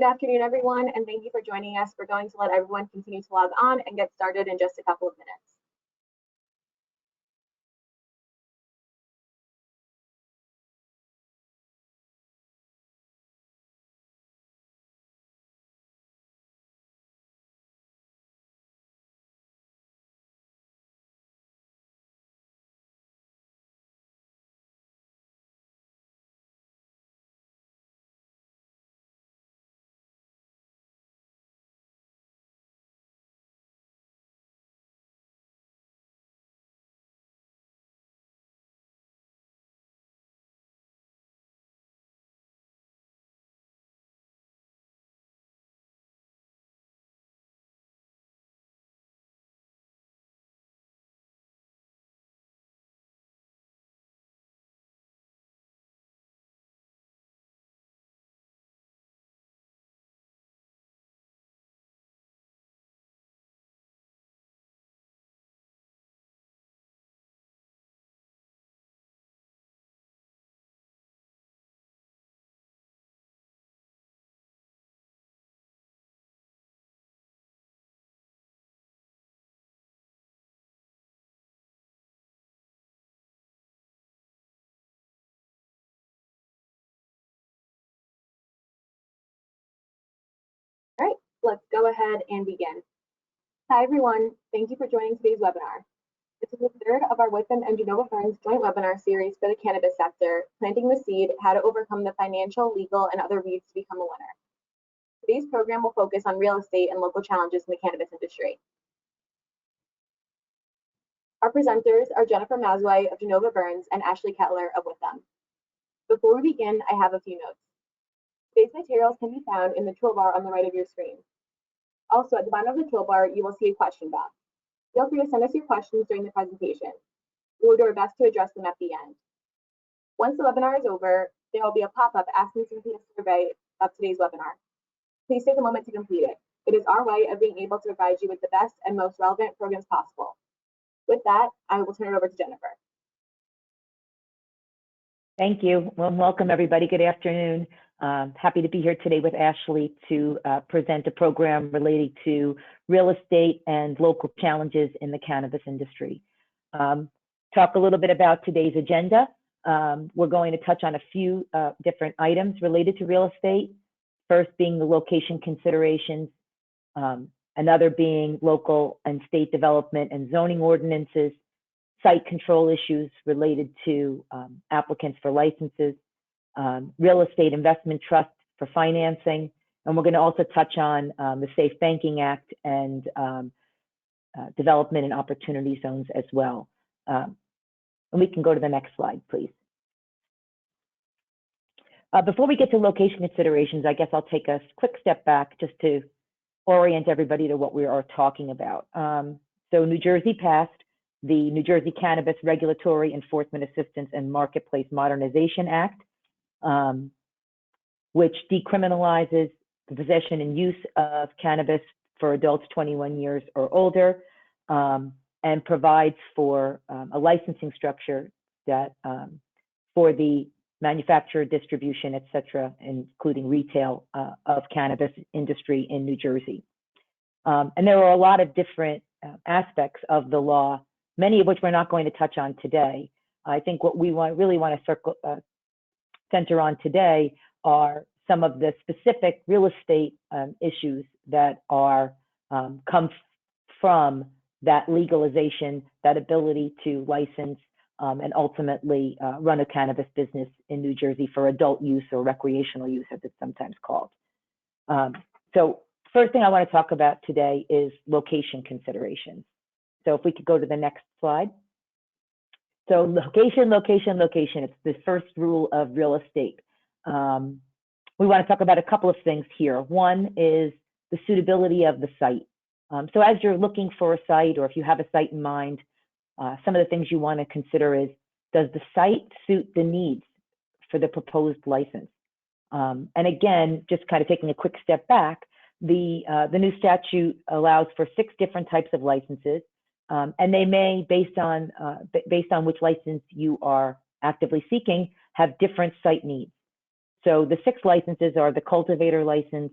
Good afternoon, everyone, and thank you for joining us. We're going to let everyone continue to log on and get started in just a couple of minutes. All right, let's go ahead and begin. Hi, everyone. Thank you for joining today's webinar. This is the third of our WIFM and Genova Firms joint webinar series for the cannabis sector, Planting the Seed, How to Overcome the Financial, Legal, and Other Weeds to Become a Winner. Today's program will focus on real estate and local challenges in the cannabis industry. Our presenters are Jennifer Mazway of Genova Burns and Ashley Kettler of WIFM. Before we begin, I have a few notes. Today's materials can be found in the toolbar on the right of your screen. Also, at the bottom of the toolbar, you will see a question box. Feel free to send us your questions during the presentation. We will do our best to address them at the end. Once the webinar is over, there will be a pop-up asking to complete a survey of today's webinar. Please take a moment to complete it. It is our way of being able to provide you with the best and most relevant programs possible. With that, I will turn it over to Jennifer. Thank you. Well, welcome everybody. Good afternoon. Happy to be here today with Ashley to present a program related to real estate and local challenges in the cannabis industry. Talk a little bit about today's agenda. We're going to touch on a few different items related to real estate. First being the location considerations, another being local and state development and zoning ordinances, site control issues related to applicants for licenses, real estate investment trust for financing, and we're going to also touch on the Safe Banking Act and development and opportunity zones as well. And we can go to the next slide, please. Before we get to location considerations, I guess I'll take a quick step back just to orient everybody to what we are talking about. So New Jersey passed the New Jersey Cannabis Regulatory Enforcement Assistance and Marketplace Modernization Act, which decriminalizes the possession and use of cannabis for adults 21 years or older, and provides for a licensing structure that for the manufacture, distribution, et cetera, including retail of cannabis industry in New Jersey. And there are a lot of different aspects of the law, many of which we're not going to touch on today. I think what we really want to center on today are some of the specific real estate issues that are come from that legalization, that ability to license and ultimately run a cannabis business in New Jersey for adult use or recreational use, as it's sometimes called. So first thing I want to talk about today is location considerations. So if we could go to the next slide. So location, location, location. It's the first rule of real estate. We want to talk about a couple of things here. One is the suitability of the site. So as you're looking for a site, or if you have a site in mind, some of the things you want to consider is, does the site suit the needs for the proposed license? And again, just kind of taking a quick step back, the new statute allows for 6 different types of licenses, and they may, based on which license you are actively seeking, have different site needs. So the 6 licenses are the cultivator license,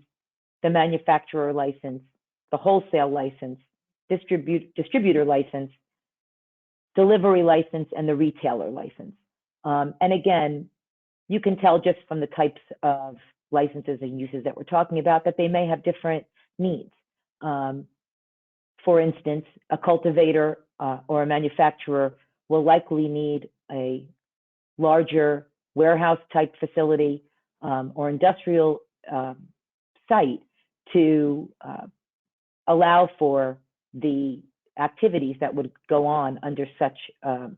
the manufacturer license, the wholesale license, distributor license, delivery license, and the retailer license. And again, you can tell just from the types of licenses and uses that we're talking about that they may have different needs. For instance, a cultivator or a manufacturer will likely need a larger warehouse type facility or industrial site to allow for the activities that would go on under such a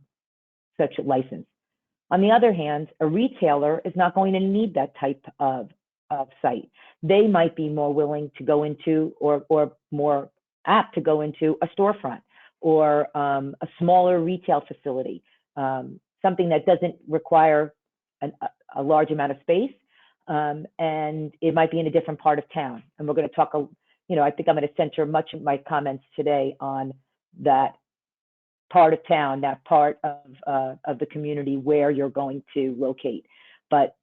license. On the other hand, a retailer is not going to need that type of site. They might be more willing to go into or more apt to go into a storefront or a smaller retail facility, something that doesn't require a large amount of space, and it might be in a different part of town. And we're going to talk, I think I'm going to center much of my comments today on that part of town, that part of the community where you're going to locate. But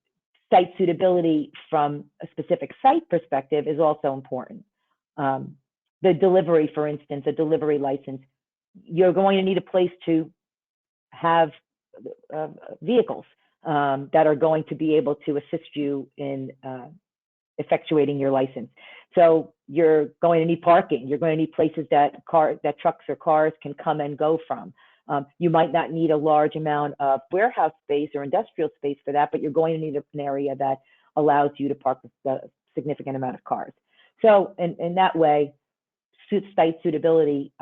site suitability from a specific site perspective is also important. The delivery, for instance, a delivery license, you're going to need a place to have vehicles that are going to be able to assist you in effectuating your license. So you're going to need parking. You're going to need places that trucks or cars can come and go from. You might not need a large amount of warehouse space or industrial space for that, but you're going to need an area that allows you to park a significant amount of cars. So in that way, site suitability,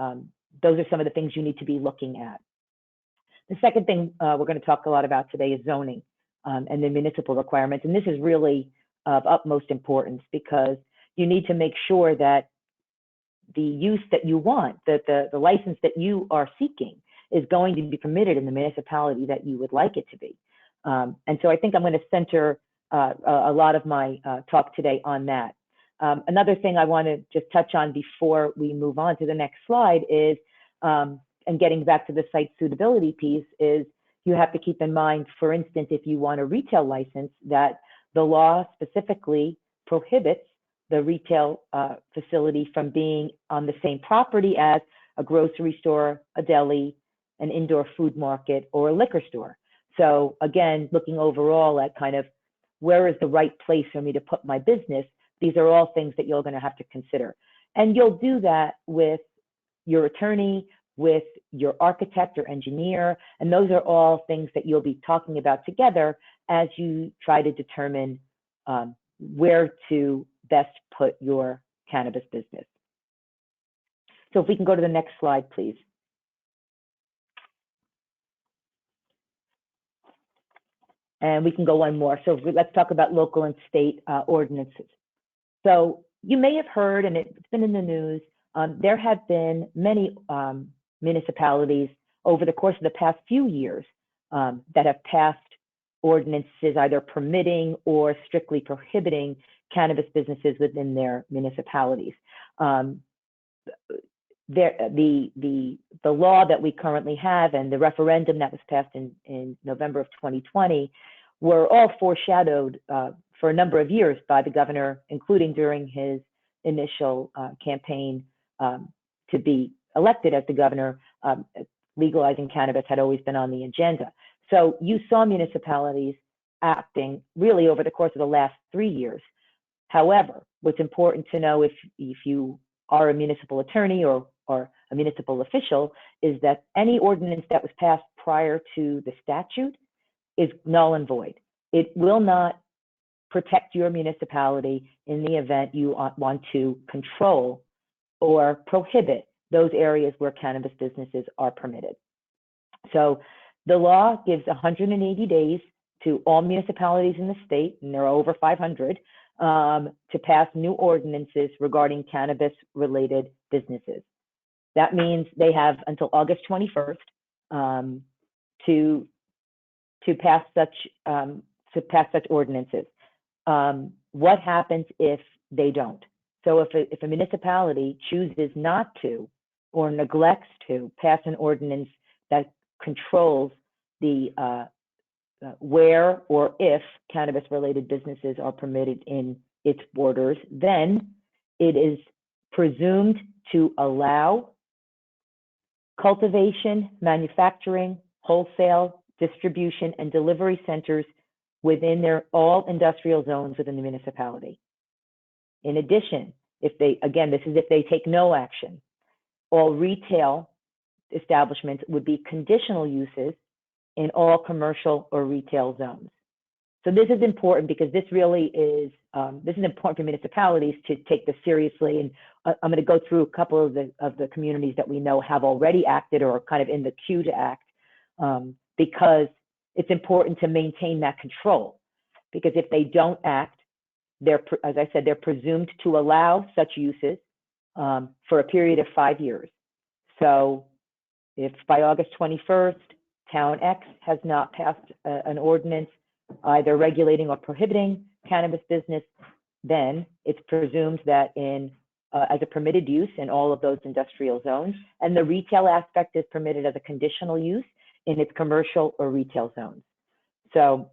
those are some of the things you need to be looking at. The second thing we're going to talk a lot about today is zoning and the municipal requirements. And this is really of utmost importance because you need to make sure that the use that you want, that the license that you are seeking is going to be permitted in the municipality that you would like it to be. And so I think I'm going to center a lot of my talk today on that. Another thing I want to just touch on before we move on to the next slide is, and getting back to the site suitability piece, is you have to keep in mind, for instance, if you want a retail license, that the law specifically prohibits the retail facility from being on the same property as a grocery store, a deli, an indoor food market, or a liquor store. So again, looking overall at kind of where is the right place for me to put my business, these are all things that you're going to have to consider. And you'll do that with your attorney, with your architect or engineer, and those are all things that you'll be talking about together as you try to determine where to best put your cannabis business. So if we can go to the next slide, please. And we can go one more. So let's talk about local and state ordinances. So you may have heard, and it's been in the news, there have been many municipalities over the course of the past few years that have passed ordinances either permitting or strictly prohibiting cannabis businesses within their municipalities. The law that we currently have and the referendum that was passed in November of 2020 were all foreshadowed for a number of years by the governor, including during his initial campaign to be elected as the governor. Legalizing cannabis had always been on the agenda. So you saw municipalities acting really over the course of the last 3 years. However, what's important to know if you are a municipal attorney or a municipal official is that any ordinance that was passed prior to the statute is null and void. It will not protect your municipality in the event you want to control or prohibit those areas where cannabis businesses are permitted. So the law gives 180 days to all municipalities in the state, and there are over 500, to pass new ordinances regarding cannabis-related businesses. That means they have until August 21st to pass such ordinances. What happens if they don't? So if a municipality chooses not to or neglects to pass an ordinance that controls the where or if cannabis-related businesses are permitted in its borders, then it is presumed to allow cultivation, manufacturing, wholesale, distribution, and delivery centers within all industrial zones within the municipality. In addition, if they, again, this is if they take no action, all retail establishments would be conditional uses in all commercial or retail zones. So this is important because this really is, this is important for municipalities to take this seriously. And I'm going to go through a couple of the communities that we know have already acted or are kind of in the queue to act, because it's important to maintain that control. Because if they don't act, as I said, they're presumed to allow such uses for a period of 5 years. So if by August 21st, Town X has not passed an ordinance either regulating or prohibiting cannabis business, then it's presumed that as a permitted use in all of those industrial zones, and the retail aspect is permitted as a conditional use in its commercial or retail zones. So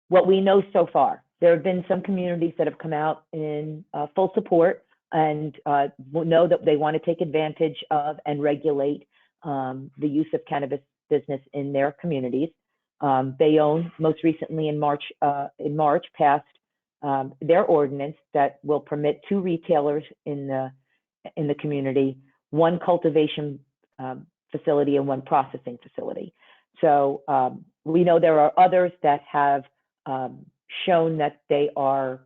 what we know so far, there have been some communities that have come out in full support and know that they want to take advantage of and regulate the use of cannabis business in their communities. Bayonne, most recently in March, passed their ordinance that will permit 2 retailers in the community, 1 cultivation facility and 1 processing facility. So we know there are others that have shown that they are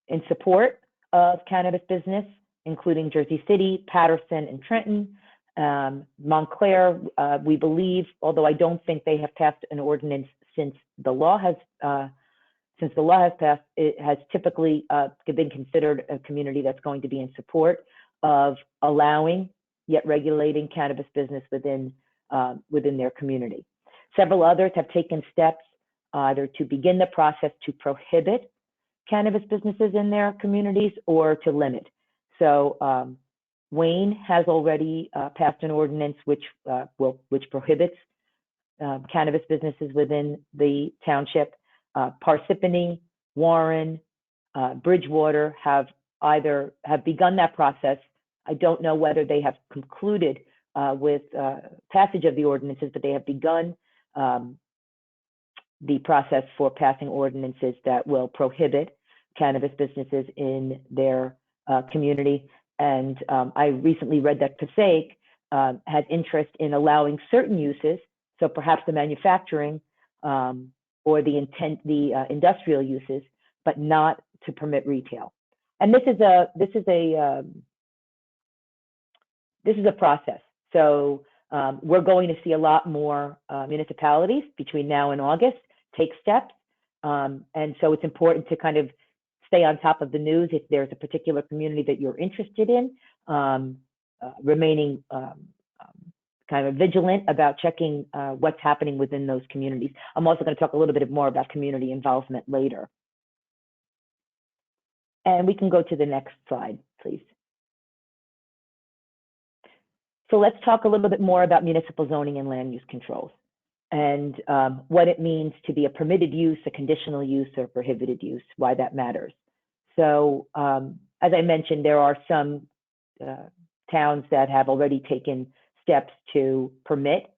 in support of cannabis business, including Jersey City, Patterson, and Trenton. Montclair, we believe, although I don't think they have passed an ordinance since the law has passed, it has typically been considered a community that's going to be in support of allowing yet regulating cannabis business within their community. Several others have taken steps either to begin the process to prohibit cannabis businesses in their communities or to limit. So Wayne has already passed an ordinance which prohibits cannabis businesses within the township. Parsippany, Warren, Bridgewater have begun that process. I don't know whether they have concluded with passage of the ordinances, but they have begun the process for passing ordinances that will prohibit cannabis businesses in their community. And I recently read that Passaic has interest in allowing certain uses, so perhaps the manufacturing or the industrial uses, but not to permit retail. And this is a process. So we're going to see a lot more municipalities between now and August take steps. And so it's important to kind of stay on top of the news if there's a particular community that you're interested in, remaining kind of vigilant about checking what's happening within those communities. I'm also going to talk a little bit more about community involvement later. And we can go to the next slide, please. So let's talk a little bit more about municipal zoning and land use controls and what it means to be a permitted use, a conditional use, or prohibited use, why that matters. So as I mentioned, there are some towns that have already taken steps to permit.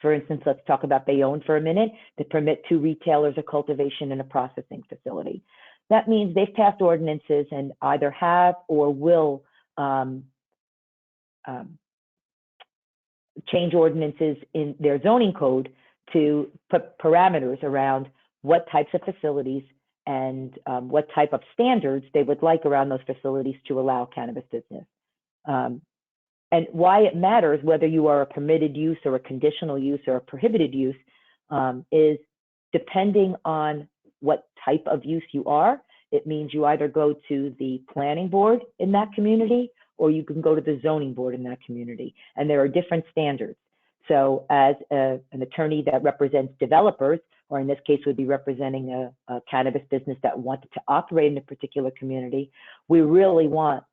For instance, let's talk about Bayonne for a minute, to permit 2 retailers, a cultivation and a processing facility. That means they've passed ordinances and either have or will change ordinances in their zoning code to put parameters around what types of facilities and what type of standards they would like around those facilities to allow cannabis business. And why it matters whether you are a permitted use or a conditional use or a prohibited use is depending on what type of use you are. It means you either go to the planning board in that community or you can go to the zoning board in that community. And there are different standards. So as an attorney that represents developers, or in this case would be representing a cannabis business that wanted to operate in a particular community, we really want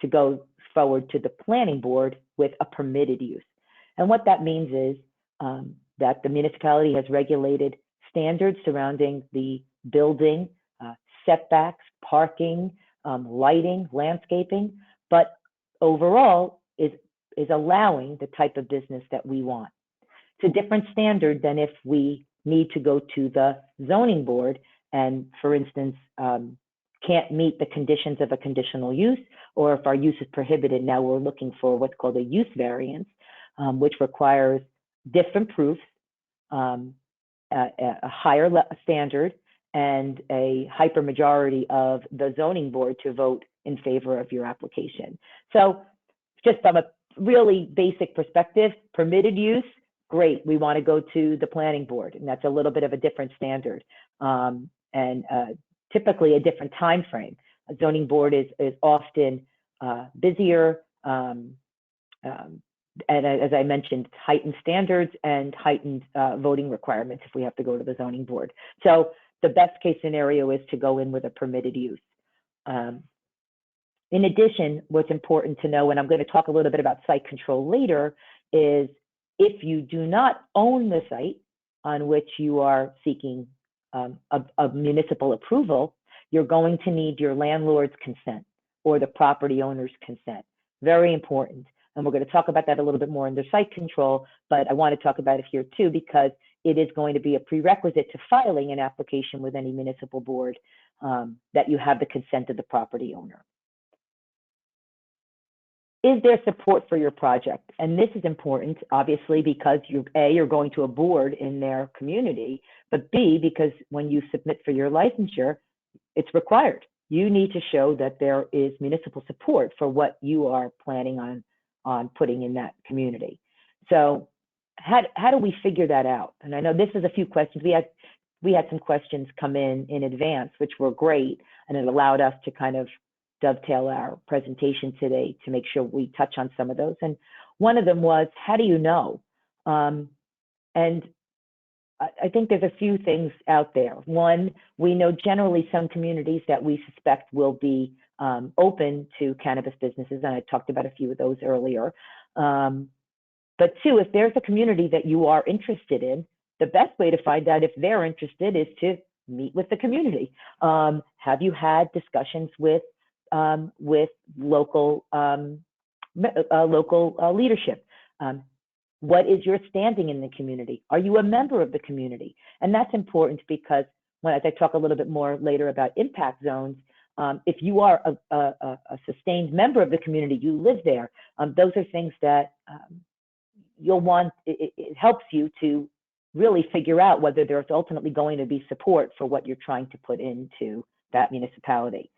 to go forward to the planning board with a permitted use. And what that means is that the municipality has regulated standards surrounding the building, setbacks, parking, lighting, landscaping, but overall is allowing the type of business that we want. It's a different standard than if we need to go to the zoning board and, for instance, can't meet the conditions of a conditional use, or if our use is prohibited, now we're looking for what's called a use variance, which requires different proofs, a higher standard, and a hypermajority of the zoning board to vote in favor of your application. So just from a really basic perspective, permitted use, great, we want to go to the planning board, and that's a little bit of a different standard, and typically a different time frame. A zoning board is often busier, and as I mentioned, heightened standards and heightened voting requirements if we have to go to the zoning board. So the best case scenario is to go in with a permitted use. In addition, what's important to know, and I'm going to talk a little bit about site control later, is if you do not own the site on which you are seeking a municipal approval, you're going to need your landlord's consent or the property owner's consent. Very important. And we're going to talk about that a little bit more in the site control, but I want to talk about it here too, because it is going to be a prerequisite to filing an application with any municipal board that you have the consent of the property owner. Is there support for your project? And this is important, obviously, because you're going to a board in their community, but B, because when you submit for your licensure, it's required. You need to show that there is municipal support for what you are planning on putting in that community. So how do we figure that out? And I know this is a few questions. We had some questions come in advance, which were great, and it allowed us to kind of dovetail our presentation today to make sure we touch on some of those. And one of them was, how do you know? And I think there's a few things out there. One, we know generally some communities that we suspect will be open to cannabis businesses, and I talked about a few of those earlier. But two, if there's a community that you are interested in, the best way to find out if they're interested is to meet with the community. Have you had discussions with local leadership? What is your standing in the community? Are you a member of the community? And that's important because as I talk a little bit more later about impact zones, if you are a sustained member of the community, you live there, those are things that you'll want. It helps you to really figure out whether there's ultimately going to be support for what you're trying to put into that municipality.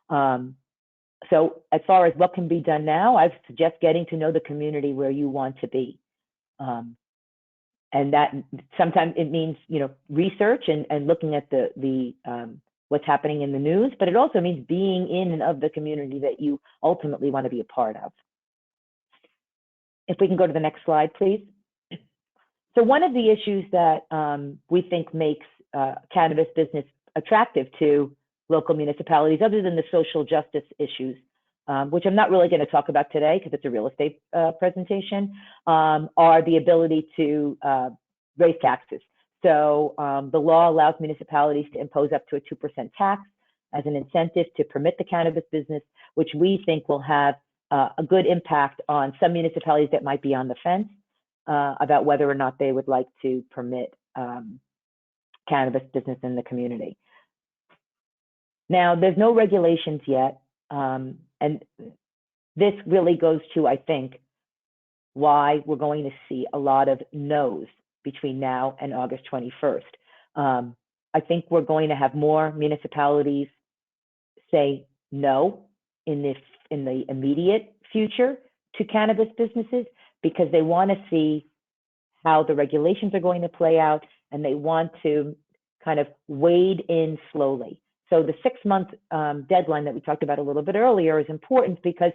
So as far as what can be done now, I suggest getting to know the community where you want to be. And that sometimes it means, research and looking at the what's happening in the news, but it also means being in and of the community that you ultimately want to be a part of. If we can go to the next slide, please. So one of the issues that we think makes cannabis business attractive to local municipalities, other than the social justice issues, which I'm not really going to talk about today because it's a real estate presentation, are the ability to raise taxes. So the law allows municipalities to impose up to a 2% tax as an incentive to permit the cannabis business, which we think will have a good impact on some municipalities that might be on the fence about whether or not they would like to permit cannabis business in the community. Now, there's no regulations yet, and this really goes to, I think, why we're going to see a lot of no's between now and August 21st. I think we're going to have more municipalities say no in the immediate future to cannabis businesses because they want to see how the regulations are going to play out, and they want to kind of wade in slowly. So the 6-month deadline that we talked about a little bit earlier is important because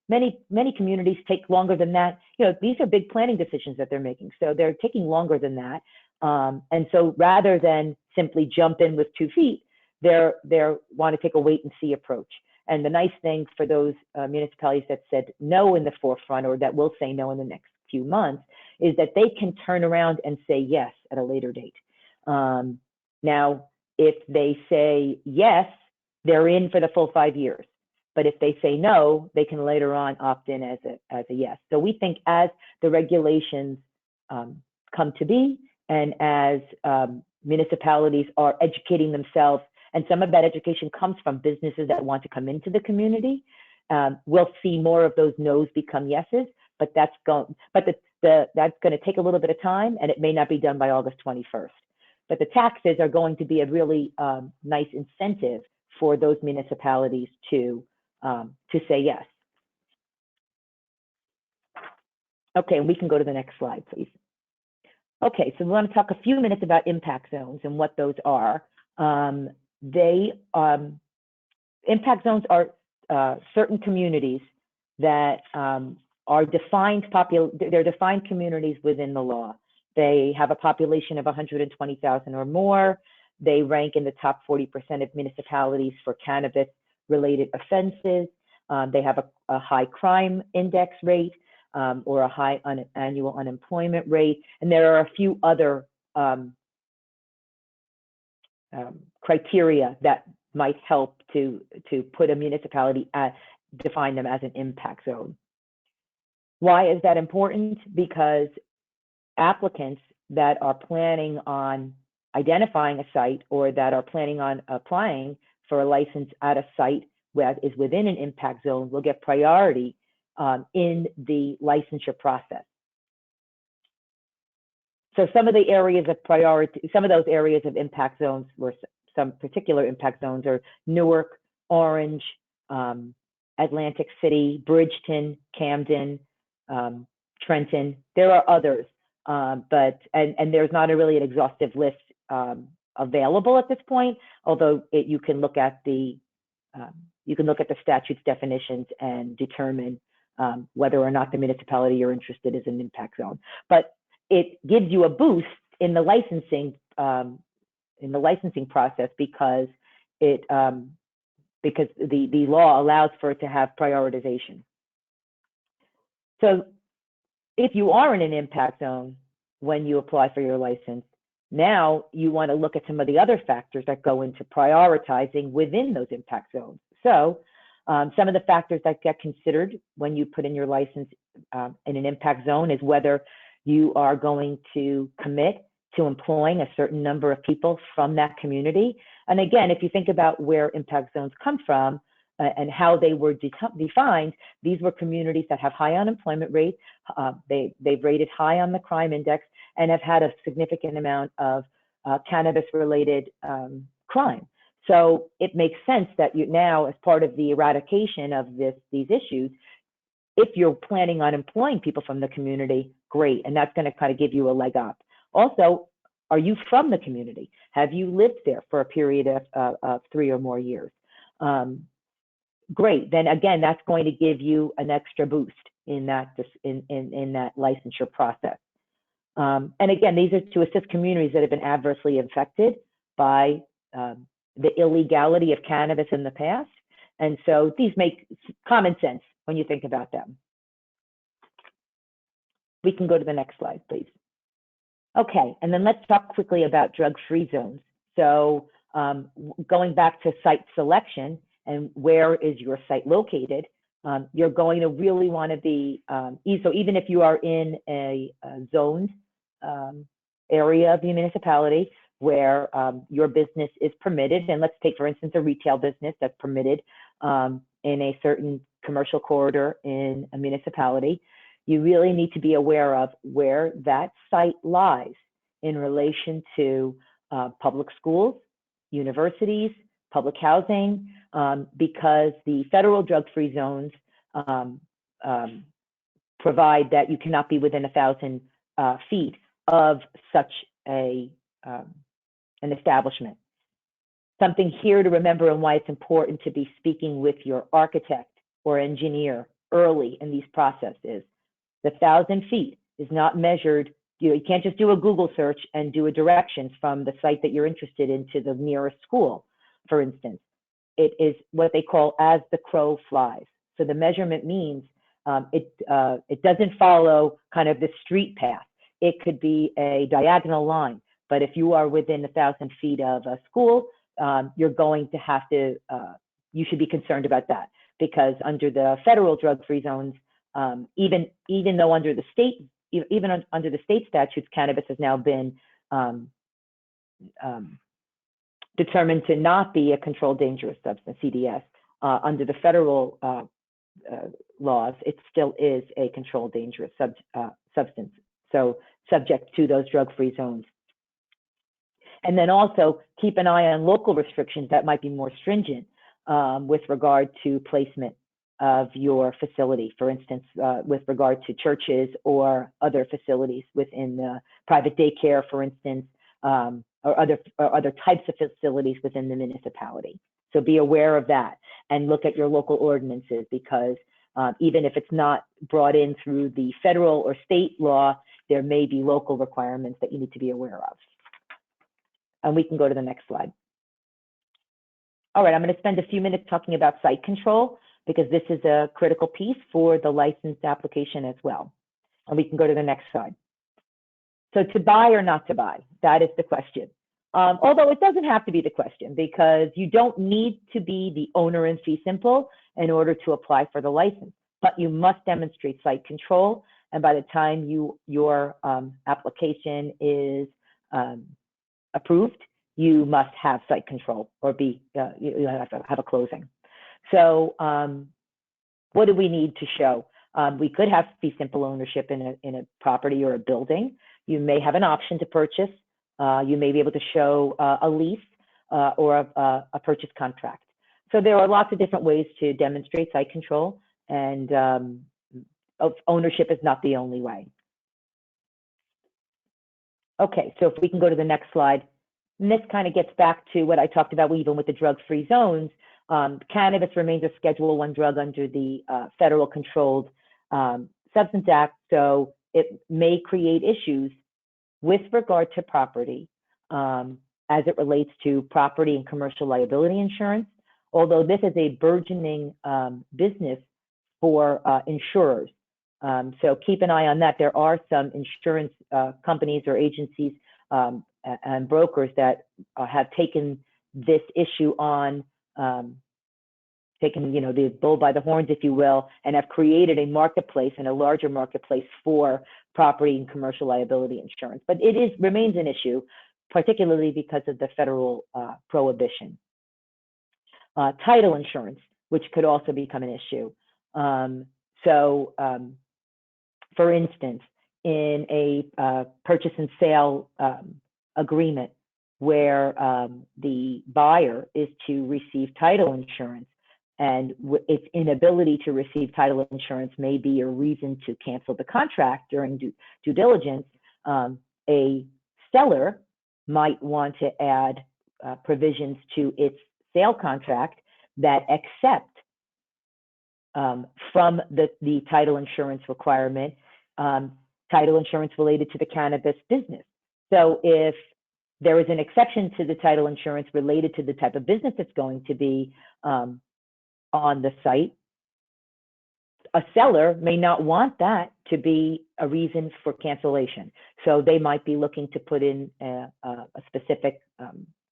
many communities take longer than that. These are big planning decisions that they're making, so they're taking longer than that. And so rather than simply jump in with 2 feet, they want to take a wait and see approach. And the nice thing for those municipalities that said no in the forefront, or that will say no in the next few months, is that they can turn around and say yes at a later date. Now, if they say yes they're in for the full 5 years. But if they say no, they can later on opt in as a yes. So we think as the regulations come to be, and as municipalities are educating themselves, and some of that education comes from businesses that want to come into the community, we'll see more of those no's become yeses. But that's going to take a little bit of time, and it may not be done by August 21st. But the taxes are going to be a really nice incentive for those municipalities to say yes. Okay, we can go to the next slide, please. Okay, so we want to talk a few minutes about impact zones and what those are. Impact zones are certain communities that are defined they're defined communities within the law. They have a population of 120,000 or more. They rank in the top 40% of municipalities for cannabis-related offenses. They have a high crime index rate or a high annual unemployment rate. And there are a few other criteria that might help to put a municipality define them as an impact zone. Why is that important? Because applicants that are planning on identifying a site or that are planning on applying for a license at a site that is within an impact zone will get priority in the licensure process. So some of the areas of priority, some of those areas of impact zones, were some particular impact zones, are Newark, Orange, Atlantic City, Bridgeton, Camden, Trenton. There are others, but there's not really an exhaustive list available at this point. Although you can look at the statute's definitions and determine whether or not the municipality you're interested is an impact zone. But it gives you a boost in the licensing process because the law allows for it to have prioritization. So if you are in an impact zone when you apply for your license, now you want to look at some of the other factors that go into prioritizing within those impact zones. So some of the factors that get considered when you put in your license in an impact zone is whether you are going to commit to employing a certain number of people from that community. And again, if you think about where impact zones come from and how they were defined, these were communities that have high unemployment rates. They've rated high on the crime index and have had a significant amount of cannabis-related crime. So it makes sense that you now, as part of the eradication of these issues, if you're planning on employing people from the community, great, and that's going to kind of give you a leg up. Also, are you from the community? Have you lived there for a period of 3 or more years? Great, then again, that's going to give you an extra boost in that licensure process. And again, these are to assist communities that have been adversely affected by the illegality of cannabis in the past. And so these make common sense when you think about them. We can go to the next slide, please. Okay, and then let's talk quickly about drug-free zones. So going back to site selection and where is your site located, you're going to really want to be, so even if you are in a zoned area of the municipality where your business is permitted, and let's take, for instance, a retail business that's permitted in a certain commercial corridor in a municipality, you really need to be aware of where that site lies in relation to public schools, universities, public housing, because the federal drug-free zones provide that you cannot be within 1,000 feet of such an establishment. Something here to remember and why it's important to be speaking with your architect or engineer early in these processes. The 1,000 feet is not measured. You can't just do a Google search and do a directions from the site that you're interested in to the nearest school, for instance. It is what they call as the crow flies. So the measurement means it doesn't follow kind of the street path. It could be a diagonal line, but if you are within 1,000 feet of a school, you're going to have to, you should be concerned about that, because under the federal drug-free zones, even though under the state, even under the state statutes, cannabis has now been determined to not be a controlled dangerous substance, CDS. Under the federal laws, it still is a controlled dangerous substance, so subject to those drug-free zones. And then also keep an eye on local restrictions that might be more stringent with regard to placement of your facility. For instance, with regard to churches or other facilities within the private daycare, for instance, or other types of facilities within the municipality. So be aware of that and look at your local ordinances, because even if it's not brought in through the federal or state law, there may be local requirements that you need to be aware of. And we can go to the next slide. All right, I'm going to spend a few minutes talking about site control, because this is a critical piece for the licensed application as well. And we can go to the next slide. So to buy or not to buy, that is the question. Although it doesn't have to be the question, because you don't need to be the owner in fee simple in order to apply for the license, but you must demonstrate site control. And by the time your application is approved, you must have site control, or you have to have a closing. So what do we need to show? We could have fee simple ownership in a property or a building. You may have an option to purchase. You may be able to show a lease or a purchase contract. So there are lots of different ways to demonstrate site control, and ownership is not the only way. Okay, so if we can go to the next slide. And this kind of gets back to what I talked about even with the drug-free zones. Cannabis remains a Schedule I drug under the Federal Controlled Substance Act, so it may create issues with regard to property as it relates to property and commercial liability insurance, although this is a burgeoning business for insurers. So keep an eye on that. There are some insurance companies or agencies and brokers that have taken this issue on, taken the bull by the horns, if you will, and have created a marketplace and a larger marketplace for property and commercial liability insurance. But it remains an issue, particularly because of the federal prohibition. Title insurance, which could also become an issue. For instance, in a purchase and sale agreement where the buyer is to receive title insurance, and its inability to receive title insurance may be a reason to cancel the contract during due diligence, a seller might want to add provisions to its sale contract that accept from the title insurance requirement, title insurance related to the cannabis business. So if there is an exception to the title insurance related to the type of business that's going to be on the site, a seller may not want that to be a reason for cancellation. So they might be looking to put in a specific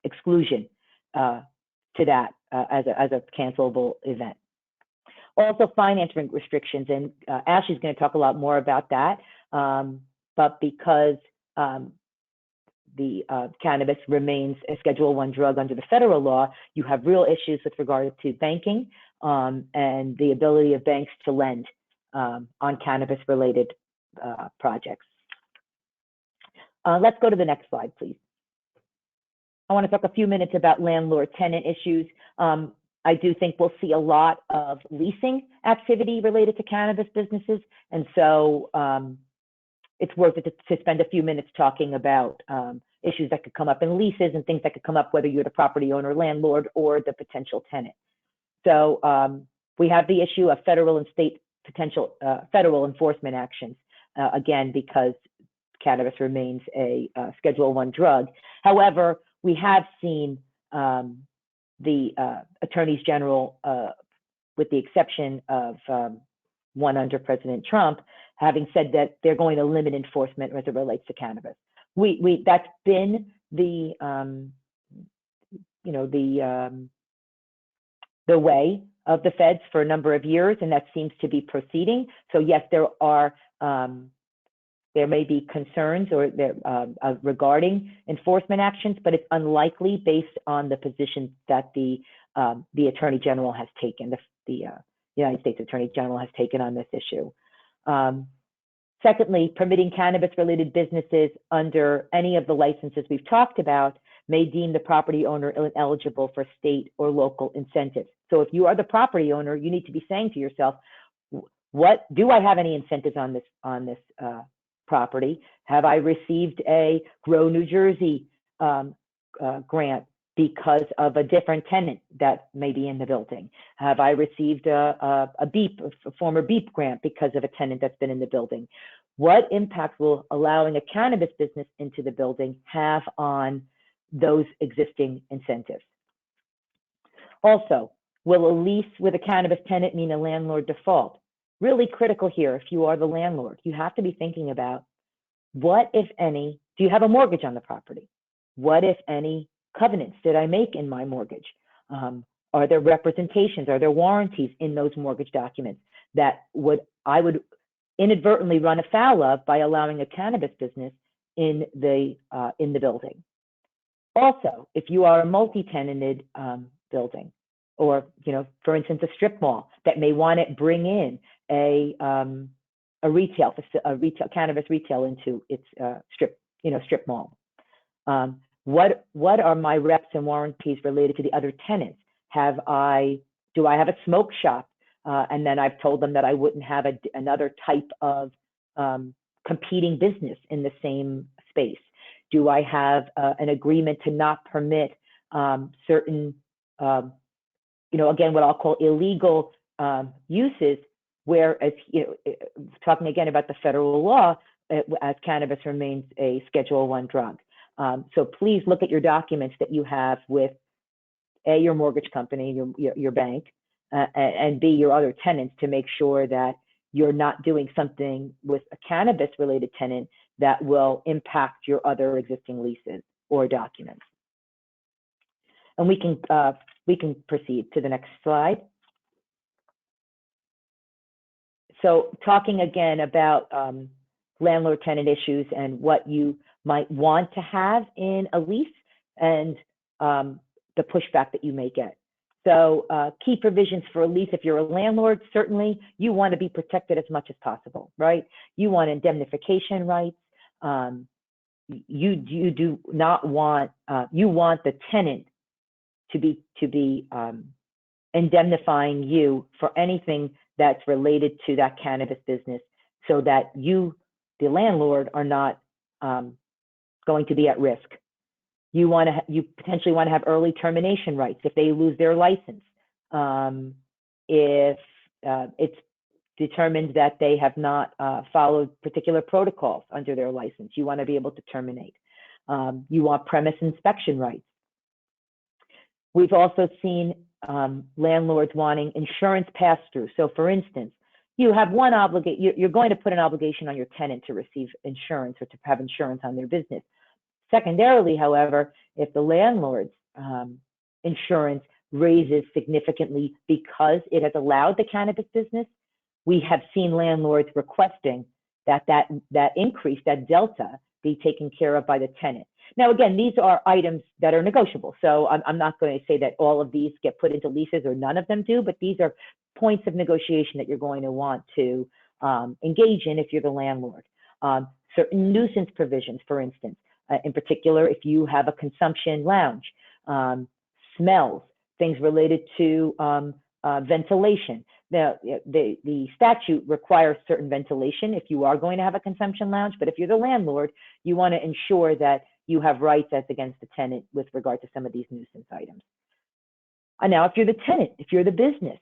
exclusion to that as a cancelable event. Also, financing restrictions, and Ashley's going to talk a lot more about that. But because the cannabis remains a Schedule I drug under the federal law, you have real issues with regard to banking and the ability of banks to lend on cannabis-related projects. Let's go to the next slide, please. I want to talk a few minutes about landlord-tenant issues. I do think we'll see a lot of leasing activity related to cannabis businesses, and so it's worth it to spend a few minutes talking about issues that could come up in leases and things that could come up whether you're the property owner, landlord, or the potential tenant. So we have the issue of federal and state potential federal enforcement actions, again, because cannabis remains a Schedule I drug. However, we have seen the attorneys general, with the exception of one under President Trump, having said that they're going to limit enforcement as it relates to cannabis. That's been the you know, the way of the feds for a number of years, and that seems to be proceeding. So yes, there may be concerns or regarding enforcement actions, but it's unlikely based on the position that the Attorney General has taken, the United States Attorney General has taken on this issue. Secondly, permitting cannabis-related businesses under any of the licenses we've talked about may deem the property owner ineligible for state or local incentives. So if you are the property owner, you need to be saying to yourself, what do I have any incentives on this property? Have I received a Grow New Jersey grant because of a different tenant that may be in the building? Have I received a former BEEP grant because of a tenant that's been in the building? What impact will allowing a cannabis business into the building have on those existing incentives? Also, will a lease with a cannabis tenant mean a landlord default? Really critical here, if you are the landlord, you have to be thinking about what, if any, do you have a mortgage on the property? What, if any, covenants did I make in my mortgage? Are there representations? Are there warranties in those mortgage documents that I would inadvertently run afoul of by allowing a cannabis business in the building? Also, if you are a multi-tenanted building, or for instance, a strip mall that may want to bring in a cannabis retail into its strip mall. What are my reps and warranties related to the other tenants? Do I have a smoke shop? And then I've told them that I wouldn't have another type of competing business in the same space. Do I have an agreement to not permit certain, again, what I'll call illegal uses, whereas, talking again about the federal law, as cannabis remains a Schedule I drug. So please look at your documents that you have with your mortgage company, your bank, and B, your other tenants, to make sure that you're not doing something with a cannabis-related tenant that will impact your other existing leases or documents. And we can proceed to the next slide. So talking again about landlord-tenant issues and what you might want to have in a lease and the pushback that you may get. So key provisions for a lease: if you're a landlord, certainly you want to be protected as much as possible, right? You want indemnification rights. You do not want, you want the tenant to be indemnifying you for anything that's related to that cannabis business, so that you, the landlord, are not going to be at risk. You potentially want to have early termination rights if they lose their license. If it's determined that they have not followed particular protocols under their license, you want to be able to terminate. You want premise inspection rights. We've also seen landlords wanting insurance pass-through. So for instance, you have one obligation, you're going to put an obligation on your tenant to receive insurance or to have insurance on their business. Secondarily, however, if the landlord's insurance raises significantly because it has allowed the cannabis business, we have seen landlords requesting that increase, that delta, be taken care of by the tenant. Now, again, these are items that are negotiable. So I'm not going to say that all of these get put into leases or none of them do, but these are points of negotiation that you're going to want to engage in if you're the landlord. Certain nuisance provisions, for instance, in particular, if you have a consumption lounge, smells, things related to ventilation. The statute requires certain ventilation if you are going to have a consumption lounge, but if you're the landlord, you want to ensure that you have rights as against the tenant with regard to some of these nuisance items. And now, if you're the tenant, if you're the business,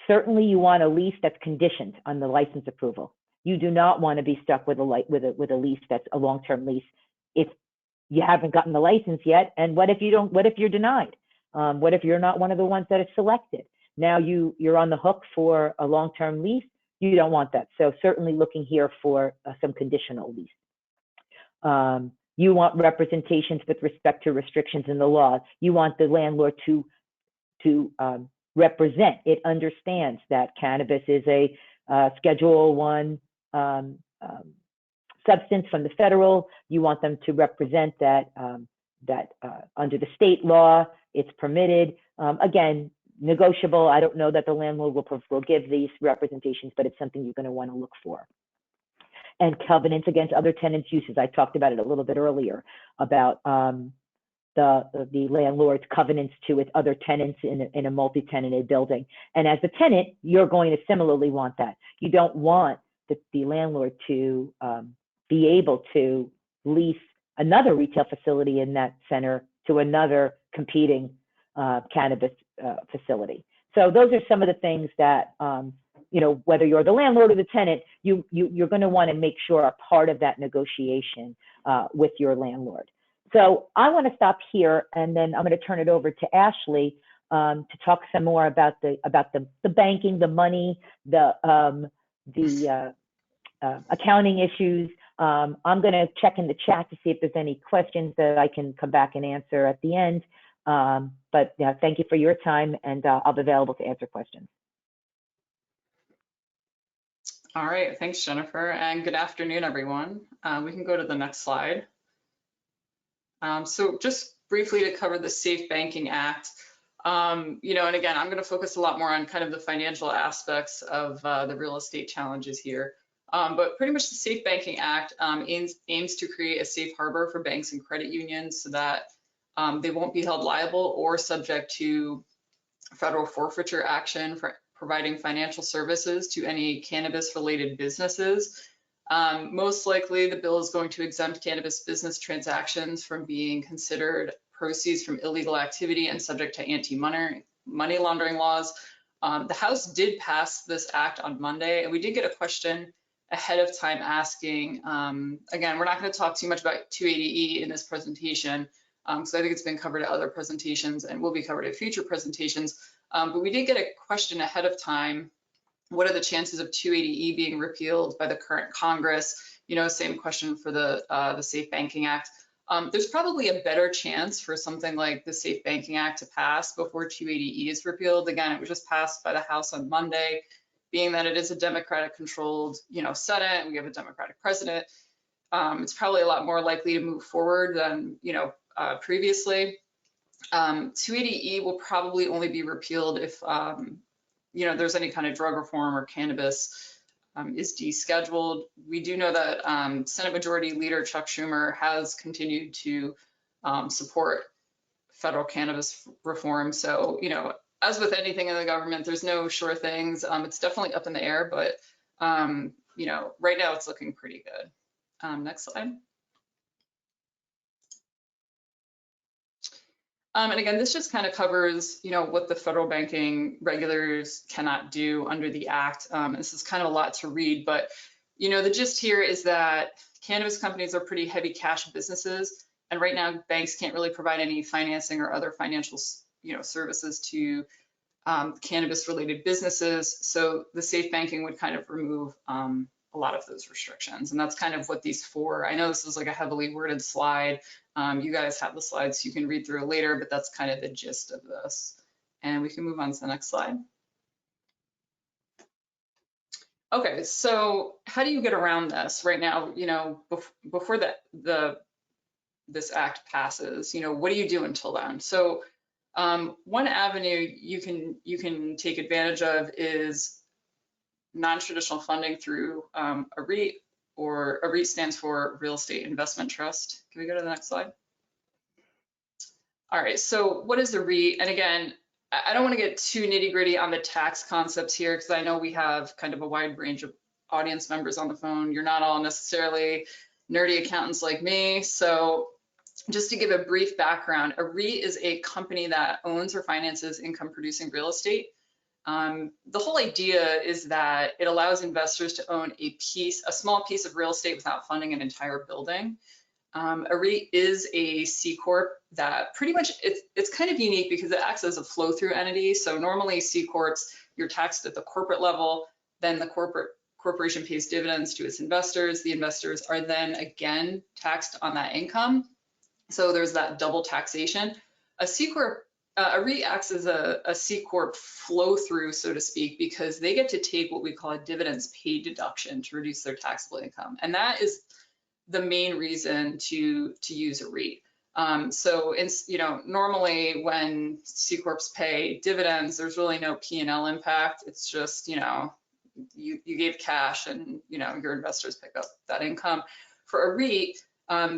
certainly you want a lease that's conditioned on the license approval. You do not want to be stuck with a lease that's a long-term lease if you haven't gotten the license yet. And what if you're denied? What if you're not one of the ones that is selected? Now you're on the hook for a long-term lease. You don't want that. So certainly looking here for some conditional lease. You want representations with respect to restrictions in the law. You want the landlord to represent. It understands that cannabis is a Schedule I substance from the federal. You want them to represent that under the state law, it's permitted. Again, negotiable. I don't know that the landlord will give these representations, but it's something you're going to want to look for. And covenants against other tenants' uses. I talked about it a little bit earlier about the landlord's covenants to its other tenants in a multi-tenanted building. And as a tenant, you're going to similarly want that. You don't want the landlord to be able to lease another retail facility in that center to another competing cannabis facility. So those are some of the things that, whether you're the landlord or the tenant, you're going to want to make sure are part of that negotiation with your landlord. So I want to stop here, and then I'm going to turn it over to Ashley to talk some more about the banking, the money, the accounting issues. I'm going to check in the chat to see if there's any questions that I can come back and answer at the end. But thank you for your time, and I'll be available to answer questions. All right, thanks, Jennifer, and good afternoon, everyone. We can go to the next slide. So just briefly to cover the Safe Banking Act, and again, I'm going to focus a lot more on kind of the financial aspects of the real estate challenges here. But pretty much the Safe Banking Act aims to create a safe harbor for banks and credit unions so that they won't be held liable or subject to federal forfeiture action for providing financial services to any cannabis-related businesses. Most likely, the bill is going to exempt cannabis business transactions from being considered proceeds from illegal activity and subject to anti-money laundering laws. The House did pass this act on Monday, and we did get a question ahead of time asking, again, we're not going to talk too much about 280E in this presentation, because I think it's been covered at other presentations and will be covered at future presentations. But we did get a question ahead of time. What are the chances of 280E being repealed by the current Congress? Same question for the Safe Banking Act. There's probably a better chance for something like the Safe Banking Act to pass before 280E is repealed. Again, it was just passed by the House on Monday, being that it is a Democratic-controlled, Senate, and we have a Democratic president. It's probably a lot more likely to move forward than, previously. 280E will probably only be repealed if there's any kind of drug reform or cannabis is descheduled. We do know that Senate Majority Leader Chuck Schumer has continued to support federal cannabis reform. So, as with anything in the government, there's no sure things. It's definitely up in the air, but right now it's looking pretty good. Next slide. And again, this just kind of covers, what the federal banking regulators cannot do under the act. This is kind of a lot to read, but, the gist here is that cannabis companies are pretty heavy cash businesses. And right now, banks can't really provide any financing or other financial, services to cannabis-related businesses. So the safe banking would kind of remove a lot of those restrictions. And that's kind of what these four, I know this is like a heavily worded slide. You guys have the slides, so you can read through it later, but that's kind of the gist of this. And we can move on to the next slide. Okay, so how do you get around this right now? Before this act passes, what do you do until then? So one avenue you can take advantage of is non-traditional funding through a REIT, or a REIT stands for Real Estate Investment Trust. Can we go to the next slide? All right, so what is a REIT? And again, I don't want to get too nitty-gritty on the tax concepts here, because I know we have kind of a wide range of audience members on the phone. You're not all necessarily nerdy accountants like me. So just to give a brief background, a REIT is a company that owns or finances income-producing real estate. The whole idea is that it allows investors to own a small piece of real estate without funding an entire building. A REIT is a C Corp that pretty much, it's kind of unique because it acts as a flow-through entity. So normally C Corps, you're taxed at the corporate level, then the corporation pays dividends to its investors. The investors are then again taxed on that income. So there's that double taxation. A C Corp, a REIT acts as a C Corp flow through, so to speak, because they get to take what we call a dividends paid deduction to reduce their taxable income. And that is the main reason to use a REIT. So normally when C Corps pay dividends, there's really no P&L impact. It's just, you gave cash and, your investors pick up that income. For a REIT,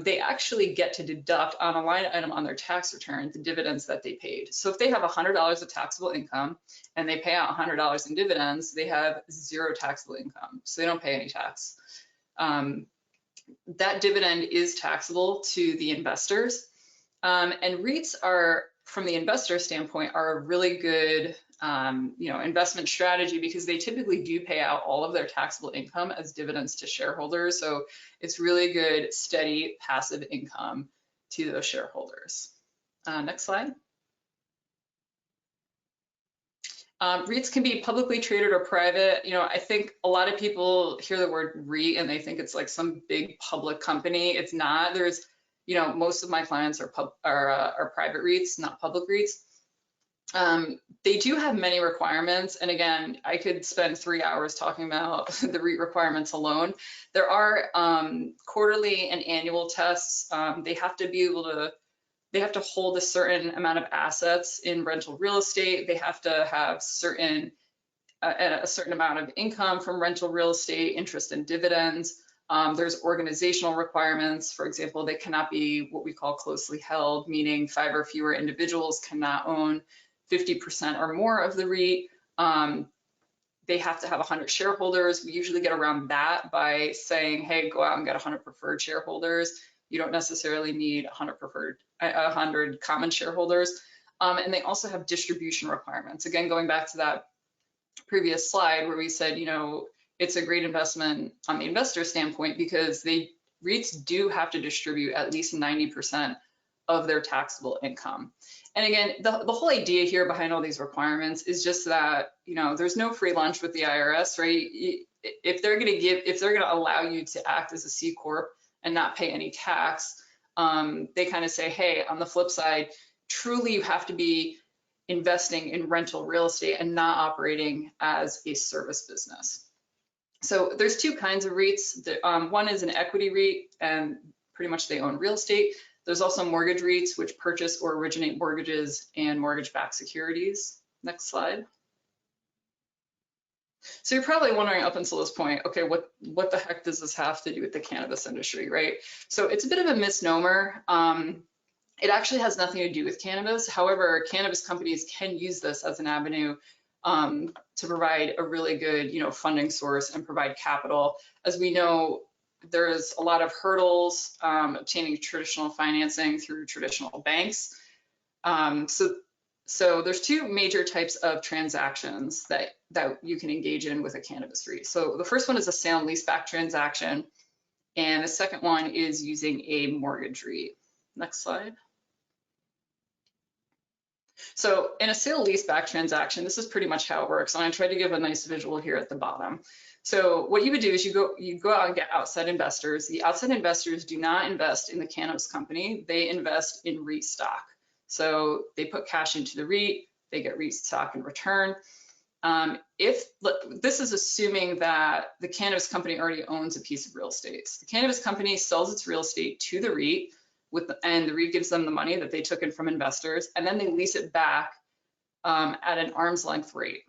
they actually get to deduct on a line item on their tax return the dividends that they paid. So if they have $100 of taxable income and they pay out $100 in dividends, they have zero taxable income. So they don't pay any tax. That dividend is taxable to the investors. And REITs are, from the investor standpoint, are a really good investment strategy because they typically do pay out all of their taxable income as dividends to shareholders. So it's really good, steady, passive income to those shareholders. Next slide. REITs can be publicly traded or private. I think a lot of people hear the word REIT and they think it's like some big public company. It's not. There's, most of my clients are private REITs, not public REITs. They do have many requirements. And again, I could spend 3 hours talking about the REIT requirements alone. There are quarterly and annual tests. They have to hold a certain amount of assets in rental real estate. They have to have a certain amount of income from rental real estate, interest and dividends. There's organizational requirements. For example, they cannot be what we call closely held, meaning 5 or fewer individuals cannot own 50% or more of the REIT. They have to have 100 shareholders. We usually get around that by saying, hey, go out and get 100 preferred shareholders. You don't necessarily need 100 common shareholders. And they also have distribution requirements. Again, going back to that previous slide where we said, it's a great investment on the investor standpoint because REITs do have to distribute at least 90% of their taxable income. And again, the whole idea here behind all these requirements is just that, there's no free lunch with the IRS, right? If they're going to allow you to act as a C Corp and not pay any tax, they kind of say, hey, on the flip side, truly you have to be investing in rental real estate and not operating as a service business. So there's 2 kinds of REITs. One is an equity REIT, and pretty much they own real estate. There's also mortgage REITs, which purchase or originate mortgages and mortgage-backed securities. Next slide. So you're probably wondering up until this point, okay, what the heck does this have to do with the cannabis industry, right? So it's a bit of a misnomer. It actually has nothing to do with cannabis. However, cannabis companies can use this as an avenue to provide a really good, funding source and provide capital. As we know, there's a lot of hurdles obtaining traditional financing through traditional banks. So there's 2 major types of transactions that you can engage in with a cannabis REIT. So the first one is a sale and leaseback transaction, and the second one is using a mortgage REIT. Next slide. So in a sale leaseback transaction, this is pretty much how it works. And I tried to give a nice visual here at the bottom. So what you would do is you go out and get outside investors. The outside investors do not invest in the cannabis company. They invest in REIT stock. So they put cash into the REIT, they get REIT stock in return. This is assuming that the cannabis company already owns a piece of real estate. So the cannabis company sells its real estate to the REIT, and the REIT gives them the money that they took in from investors, and then they lease it back at an arm's length rate.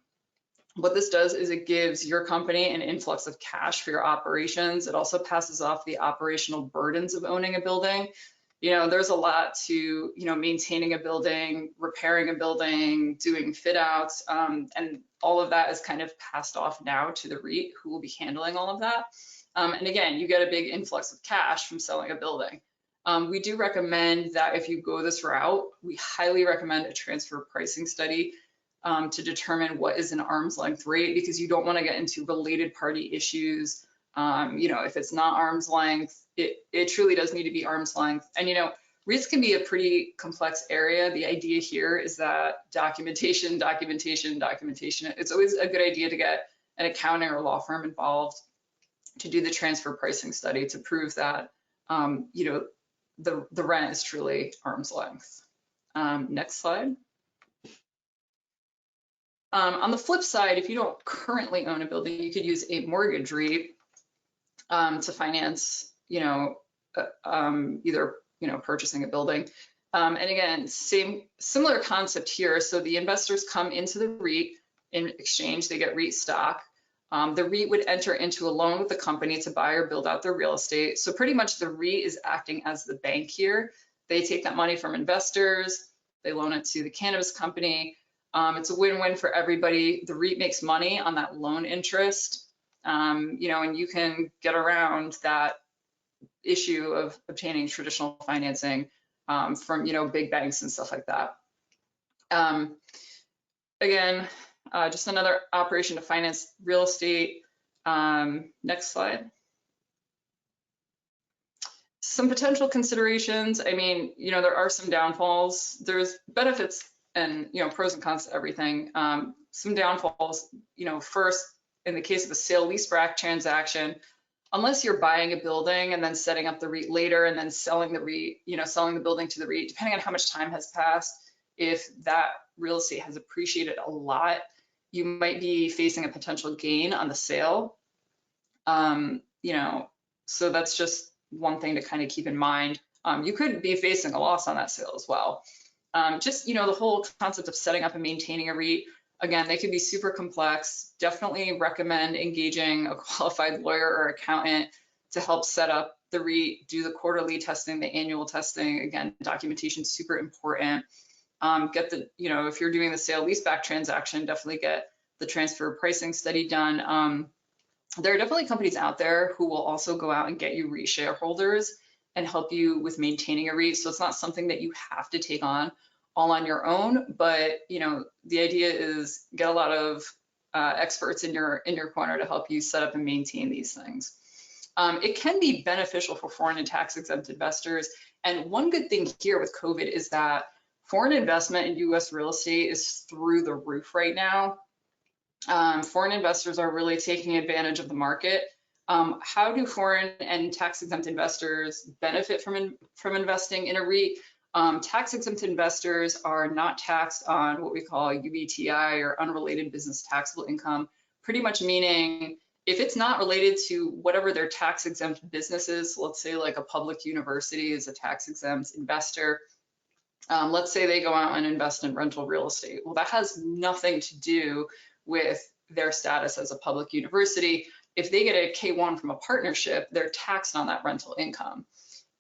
What this does is it gives your company an influx of cash for your operations. It also passes off the operational burdens of owning a building. There's a lot to, maintaining a building, repairing a building, doing fit outs, and all of that is kind of passed off now to the REIT, who will be handling all of that. And again, you get a big influx of cash from selling a building. We do recommend that if you go this route, we highly recommend a transfer pricing study to determine what is an arm's length rate, because you don't want to get into related party issues. If it's not arm's length, it truly does need to be arm's length. And, REITs can be a pretty complex area. The idea here is that documentation. It's always a good idea to get an accounting or law firm involved to do the transfer pricing study to prove that, you know, the rent is truly arm's length. Next slide. On the flip side, if you don't currently own a building, you could use a mortgage REIT to finance, you know, either, you know, purchasing a building. And again, similar concept here. So the investors come into the REIT. In exchange, they get REIT stock. The REIT would enter into a loan with the company to buy or build out their real estate. So pretty much the REIT is acting as the bank here. They take that money from investors, they loan it to the cannabis company. It's a win-win for everybody. The REIT makes money on that loan interest, you know, and you can get around that issue of obtaining traditional financing from, you know, big banks and stuff like that. Again, just another operation to finance real estate. Next slide. Some potential considerations. I mean, you know, there are some downfalls. There's benefits and, you know, pros and cons to everything. Some downfalls, you know, first, in the case of a sale leaseback transaction, unless you're buying a building and then setting up the REIT later and then selling the REIT, you know, selling the building to the REIT, depending on how much time has passed, if that real estate has appreciated a lot, you might be facing a potential gain on the sale. You know, so that's just one thing to kind of keep in mind. You could be facing a loss on that sale as well. Just, you know, the whole concept of setting up and maintaining a REIT, again, they can be super complex. Definitely recommend engaging a qualified lawyer or accountant to help set up the REIT, do the quarterly testing, the annual testing. Again, documentation is super important. Get the, you know, if you're doing the sale leaseback transaction, definitely get the transfer pricing study done. There are definitely companies out there who will also go out and get you REIT shareholders and help you with maintaining a REIT. So it's not something that you have to take on all on your own, but, you know, the idea is get a lot of experts in your corner to help you set up and maintain these things. It can be beneficial for foreign and tax exempt investors. And one good thing here with COVID is that foreign investment in US real estate is through the roof right now. Foreign investors are really taking advantage of the market. How do foreign and tax exempt investors benefit from investing in a REIT? Tax exempt investors are not taxed on what we call UBTI or unrelated business taxable income, pretty much meaning if it's not related to whatever their tax exempt business is, let's say like a public university is a tax exempt investor. Let's say they go out and invest in rental real estate. Well, that has nothing to do with their status as a public university. If they get a K-1 from a partnership, they're taxed on that rental income.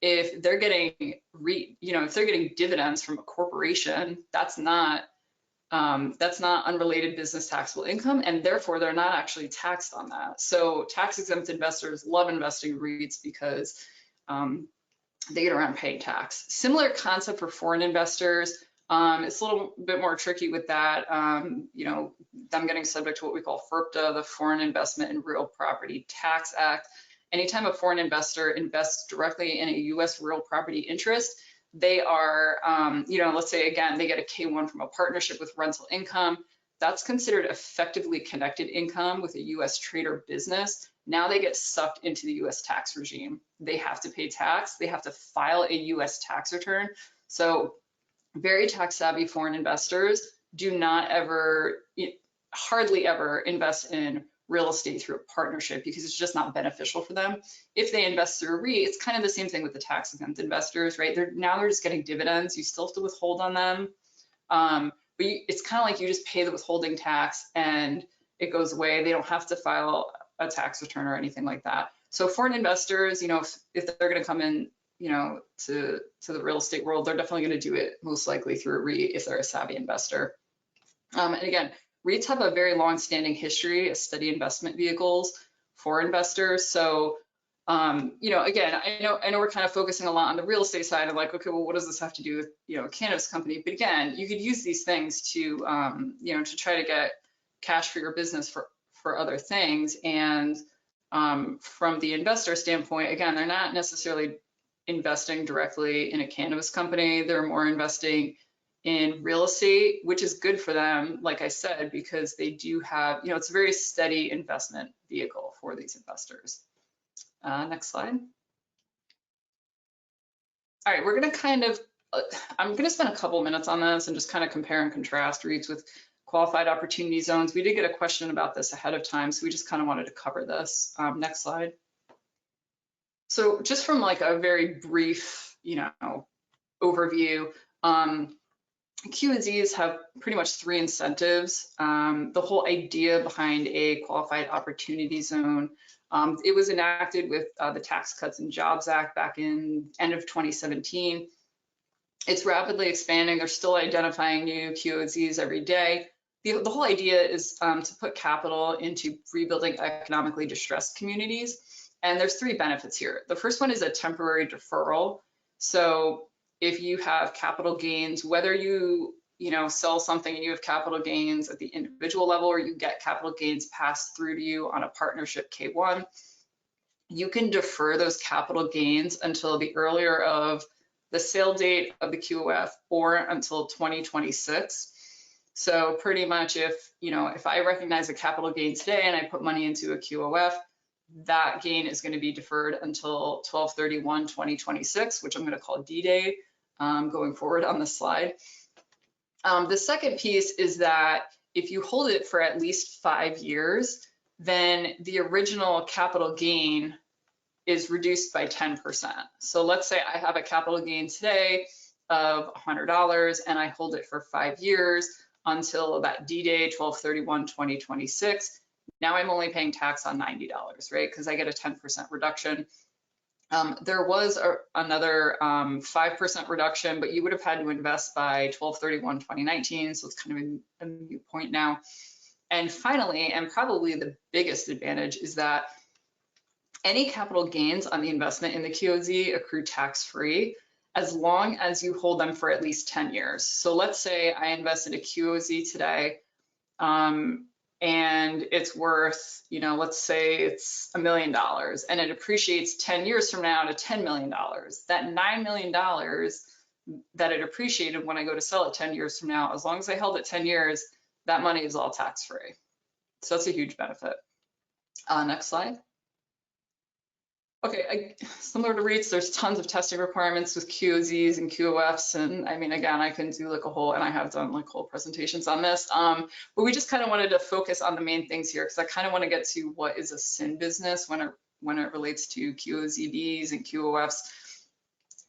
If they're getting, you know, if they're getting dividends from a corporation, that's not unrelated business taxable income, and therefore they're not actually taxed on that. So tax exempt investors love investing in REITs because they get around paying tax. Similar concept for foreign investors. It's a little bit more tricky with that. You know, them getting subject to what we call FIRPTA, the Foreign Investment in Real Property Tax Act. Anytime a foreign investor invests directly in a US real property interest, they are, you know, let's say again, they get a K-1 from a partnership with rental income. That's considered effectively connected income with a US trade or business. Now they get sucked into the US tax regime. They have to pay tax. They have to file a US tax return. So very tax savvy foreign investors do not ever, hardly ever invest in real estate through a partnership because it's just not beneficial for them. If they invest through a REIT, it's kind of the same thing with the tax exempt investors, right? They're just getting dividends. You still have to withhold on them. But it's kind of like you just pay the withholding tax and it goes away. They don't have to file a tax return or anything like that. So foreign investors, you know, if they're going to come in, you know, to the real estate world, they're definitely going to do it most likely through a REIT if they're a savvy investor. And again, REITs have a very long-standing history as steady investment vehicles for investors. So, you know, again, I know we're kind of focusing a lot on the real estate side and like, okay, well, what does this have to do with, you know, a cannabis company? But again, you could use these things to, you know, to try to get cash for your business for other things. And from the investor standpoint, again, they're not necessarily investing directly in a cannabis company. They're more investing in real estate, which is good for them, like I said, because they do have, it's a very steady investment vehicle for these investors. Next slide. All right, we're going to I'm going to spend a couple minutes on this and just kind of compare and contrast REITs with qualified opportunity zones. We did get a question about this ahead of time, so we just kind of wanted to cover this. Next slide. So just from like a very brief, overview, Q&Zs have pretty much 3 incentives. The whole idea behind a qualified opportunity zone, it was enacted with the Tax Cuts and Jobs Act back in end of 2017. It's rapidly expanding. They're still identifying new QOZs every day. The whole idea is to put capital into rebuilding economically distressed communities. And there's 3 benefits here. The first one is a temporary deferral. So if you have capital gains, whether you sell something and you have capital gains at the individual level, or you get capital gains passed through to you on a partnership K1, you can defer those capital gains until the earlier of the sale date of the QOF or until 2026. So pretty much if I recognize a capital gain today and I put money into a QOF, that gain is going to be deferred until 12/31/2026, which I'm going to call D-Day going forward on the slide. The second piece is that if you hold it for at least 5 years, then the original capital gain is reduced by 10%. So let's say I have a capital gain today of $100 and I hold it for 5 years until that D-Day, 12/31/2026. Now I'm only paying tax on $90, right? Because I get a 10% reduction. There was another 5% reduction, but you would have had to invest by 12/31/2019, so it's kind of a moot point now. And finally, and probably the biggest advantage, is that any capital gains on the investment in the QOZ accrue tax-free as long as you hold them for at least 10 years. So let's say I invest in a QOZ today, and it's worth, let's say it's $1 million, and it appreciates 10 years from now to $10 million. That $9 million that it appreciated when I go to sell it 10 years from now, as long as I held it 10 years, that money is all tax-free. So that's a huge benefit. Next slide. Okay, similar to REITs, there's tons of testing requirements with QOZs and QOFs, and I mean, again, I can do like a whole, and I have done like whole presentations on this, but we just kind of wanted to focus on the main things here, because I kind of want to get to what is a SIN business when it relates to QOZBs and QOFs.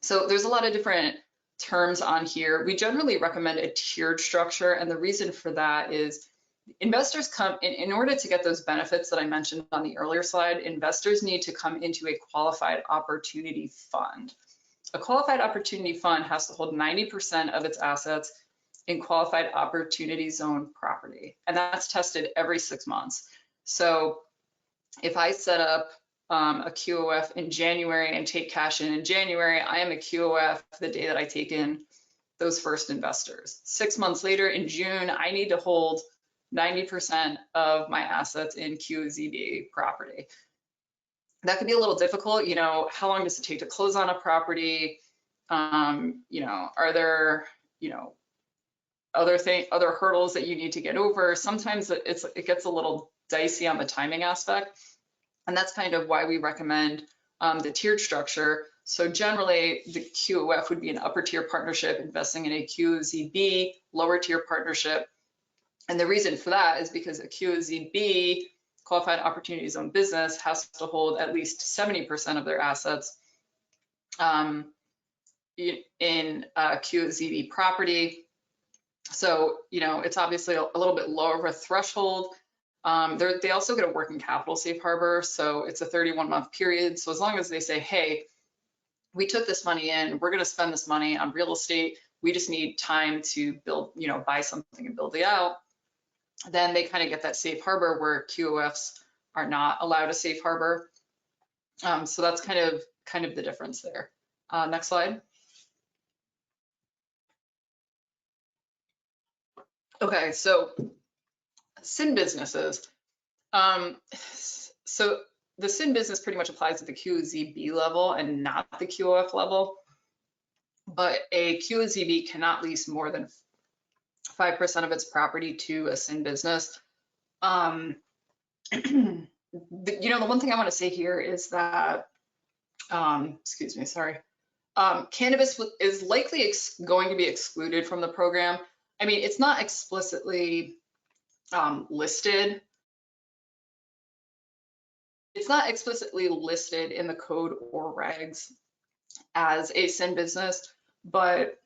So there's a lot of different terms on here. We generally recommend a tiered structure, and the reason for that is investors come in order to get those benefits that I mentioned on the earlier slide. Investors need to come into a qualified opportunity fund. A qualified opportunity fund has to hold 90% of its assets in qualified opportunity zone property, and that's tested every 6 months. So if I set up a QOF in January and take cash in January, I am a QOF the day that I take in those first investors. 6 months later in June, I need to hold 90% of my assets in QOZB property. That can be a little difficult. How long does it take to close on a property? Are there, other hurdles that you need to get over? Sometimes it gets a little dicey on the timing aspect. And that's kind of why we recommend the tiered structure. So generally, the QOF would be an upper tier partnership investing in a QOZB, lower tier partnership. And the reason for that is because a QOZB, qualified opportunity zone business, has to hold at least 70% of their assets in QOZB property. So, it's obviously a little bit lower of a threshold. They also get a working capital safe harbor. So it's a 31-month period. So as long as they say, hey, we took this money in, we're going to spend this money on real estate, we just need time to build, buy something and build it out, then they kind of get that safe harbor where QOFs are not allowed a safe harbor. So that's kind of the difference there. Next slide. Okay, so SIN businesses. So the SIN business pretty much applies at the QOZB level and not the QOF level. But a QOZB cannot lease more than 5% of its property to a sin business. The one thing I want to say here is that, excuse me, sorry. Cannabis is likely going to be excluded from the program. I mean, it's not explicitly listed. It's not explicitly listed in the code or regs as a sin business, but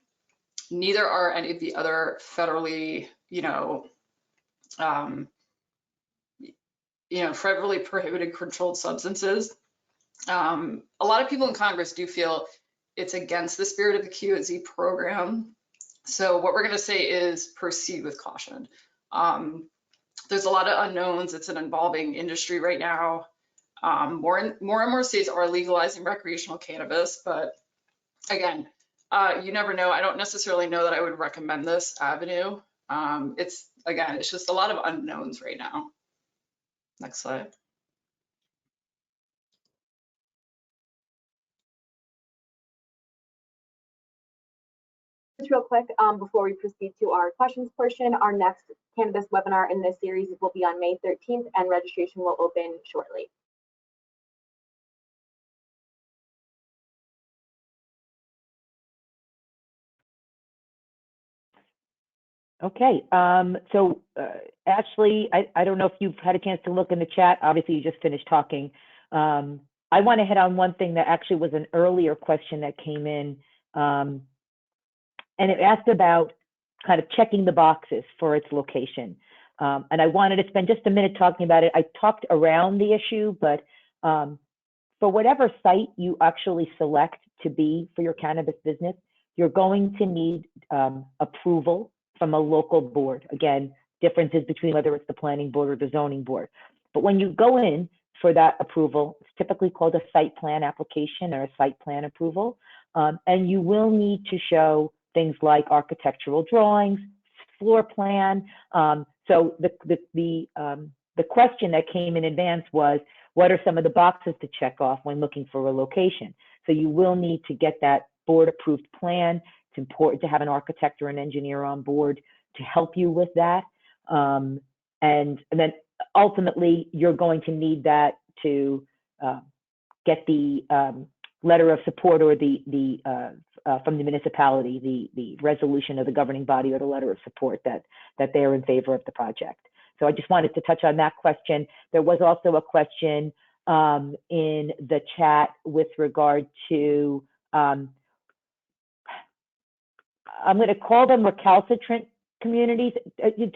neither are any of the other federally, federally prohibited controlled substances. A lot of people in Congress do feel it's against the spirit of the QAZ program. So what we're going to say is proceed with caution. There's a lot of unknowns. It's an evolving industry right now. More and more states are legalizing recreational cannabis, but again, you never know. I don't necessarily know that I would recommend this avenue. It's just a lot of unknowns right now. Next slide. Just real quick, before we proceed to our questions portion, our next cannabis webinar in this series will be on May 13th, and registration will open shortly. Okay, so Ashley, I don't know if you've had a chance to look in the chat. Obviously, you just finished talking. I want to hit on one thing that actually was an earlier question that came in, and it asked about kind of checking the boxes for its location. And I wanted to spend just a minute talking about it. I talked around the issue, but for whatever site you actually select to be for your cannabis business, you're going to need approval from a local board. Again, differences between whether it's the planning board or the zoning board. But when you go in for that approval, it's typically called a site plan application or a site plan approval. And you will need to show things like architectural drawings, floor plan. So the question that came in advance was, what are some of the boxes to check off when looking for a location? So you will need to get that board approved plan. It's important to have an architect or an engineer on board to help you with that. And then ultimately, you're going to need that to get the letter of support or from the municipality, the resolution of the governing body or the letter of support that they're in favor of the project. So I just wanted to touch on that question. There was also a question in the chat with regard to, I'm going to call them recalcitrant communities,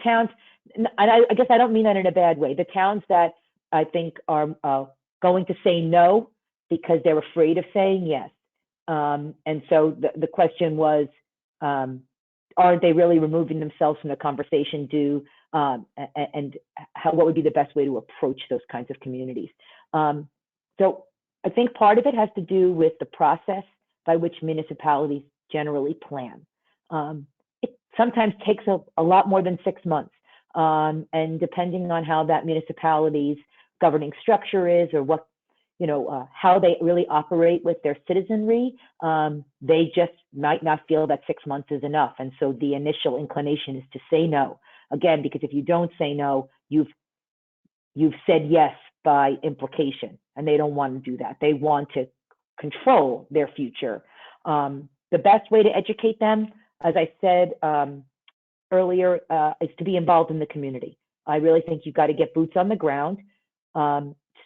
towns, and I guess I don't mean that in a bad way. The towns that I think are going to say no because they're afraid of saying yes. And so the question was, aren't they really removing themselves from the conversation? And what would be the best way to approach those kinds of communities? So I think part of it has to do with the process by which municipalities generally plan. It sometimes takes a lot more than 6 months. And depending on how that municipality's governing structure is or what, how they really operate with their citizenry, they just might not feel that 6 months is enough. And so the initial inclination is to say no. Again, because if you don't say no, you've said yes by implication, and they don't want to do that. They want to control their future. The best way to educate them, as I said earlier, is to be involved in the community. I really think you've got to get boots on the ground,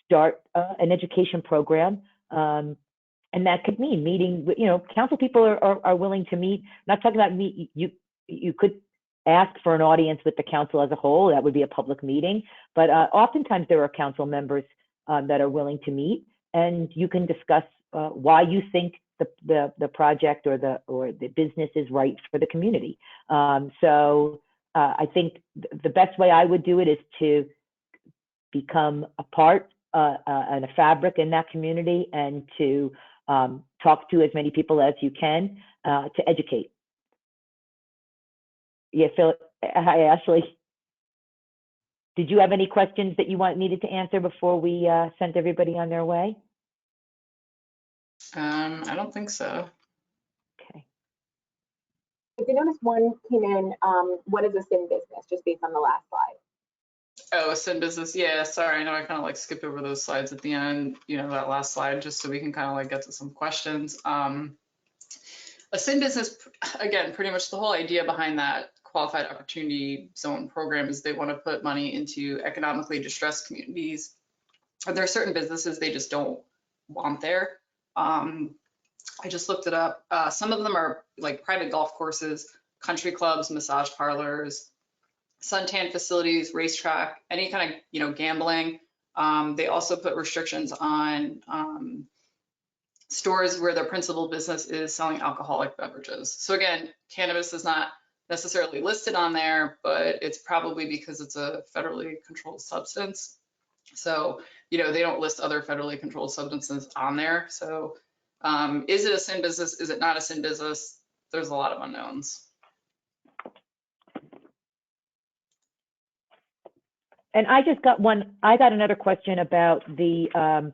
start an education program, and that could mean meeting. Council people are willing to meet. I'm not talking about meet. You could ask for an audience with the council as a whole. That would be a public meeting. But oftentimes there are council members that are willing to meet, and you can discuss why you think the project or the business is right for the community. So I think the best way I would do it is to become a part and a fabric in that community, and to talk to as many people as you can to educate. Yeah, Phil. Hi, Ashley. Did you have any questions that you needed to answer before we sent everybody on their way? I don't think so. Okay. I did notice one came in, what is a sin business, just based on the last slide? Oh, a sin business. Yeah, sorry. I know I kind of like skipped over those slides at the end, that last slide, just so we can kind of like get to some questions. A sin business, again, pretty much the whole idea behind that qualified opportunity zone program is they want to put money into economically distressed communities. There are certain businesses they just don't want there. I just looked it up. Some of them are like private golf courses, country clubs, massage parlors, suntan facilities, racetrack, any kind of, gambling. They also put restrictions on stores where their principal business is selling alcoholic beverages. So again, cannabis is not necessarily listed on there, but it's probably because it's a federally controlled substance. So, they don't list other federally controlled substances on there. So is it a sin business? Is it not a sin business? There's a lot of unknowns. And I got another question about the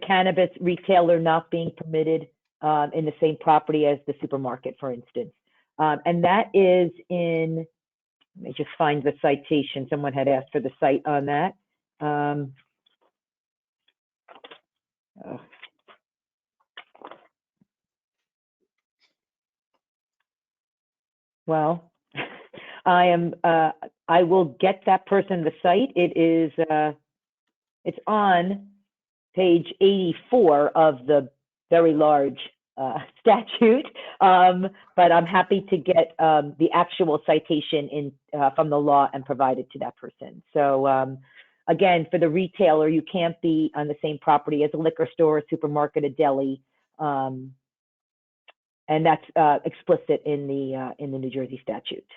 cannabis retailer not being permitted in the same property as the supermarket, for instance. And that is in, let me just find the citation. Someone had asked for the site on that. Well, I will get that person the site. It's on page 84 of the very large statute, but I'm happy to get the actual citation from the law and provide it to that person. So again, for the retailer, you can't be on the same property as a liquor store, a supermarket, a deli, and that's explicit in the New Jersey statute.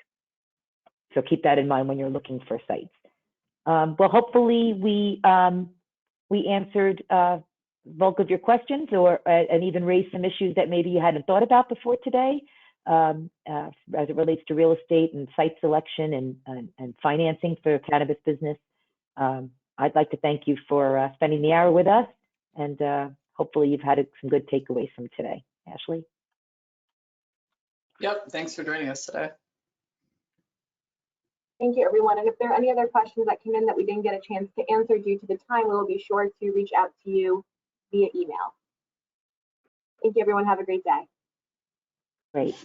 So keep that in mind when you're looking for sites. Well, hopefully we answered bulk of your questions, and even raised some issues that maybe you hadn't thought about before today, as it relates to real estate and site selection and financing for cannabis business. I'd like to thank you for spending the hour with us, and hopefully you've had some good takeaways from today. Ashley? Yep, thanks for joining us today. Thank you, everyone. And if there are any other questions that came in that we didn't get a chance to answer due to the time, we will be sure to reach out to you via email. Thank you, everyone. Have a great day. Great.